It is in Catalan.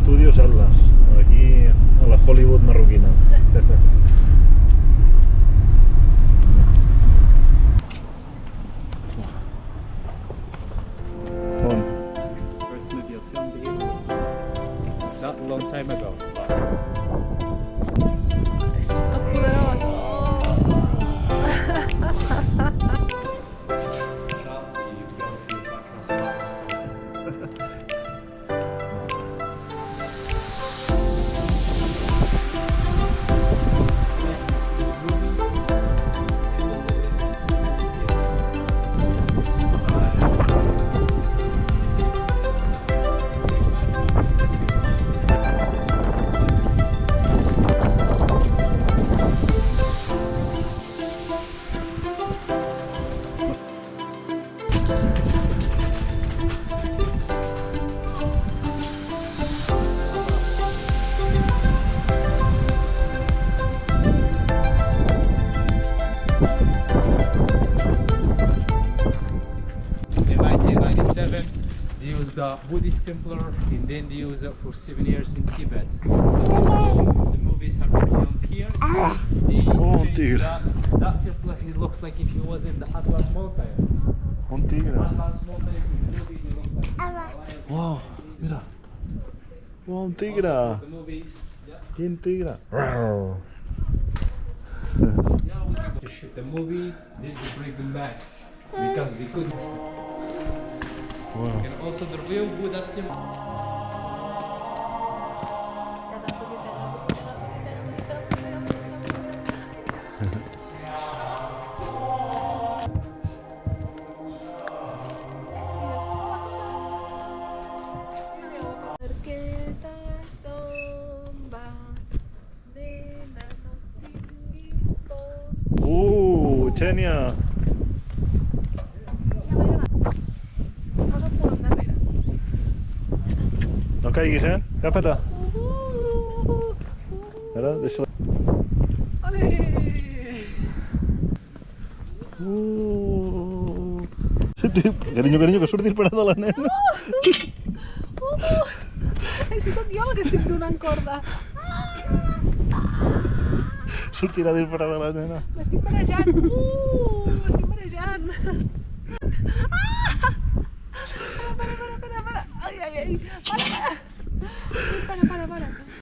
Estudios Atlas, aquí a la Hollywood marroquina. First movie was filmed here not a long time ago. È poderoso! In 1997, they used the Buddhist Templar and then they used it for 7 years in Tibet. The movies have been filmed here. They changed that Templar, he looks like if he was in the Atlas Mountain. Un tigre. Atlas Mountain in the movie, he looks like a lion. Wow, mira. Wow, un tigre. The movies, yeah. Quin tigre. Now to shoot the movie, they had to bring them back because they couldn't. Wow. And also the real Buddhist temple. Xènia. No caiguis, eh? Agafa-te. Ara, deixa-la. Carinyo, carinyo, que surt disparada la nena. Ai, si sóc jo la que estic donant corda. Sortirà disparada la nena. M'estic marejant. M'estic marejant. Para. Ai. Para.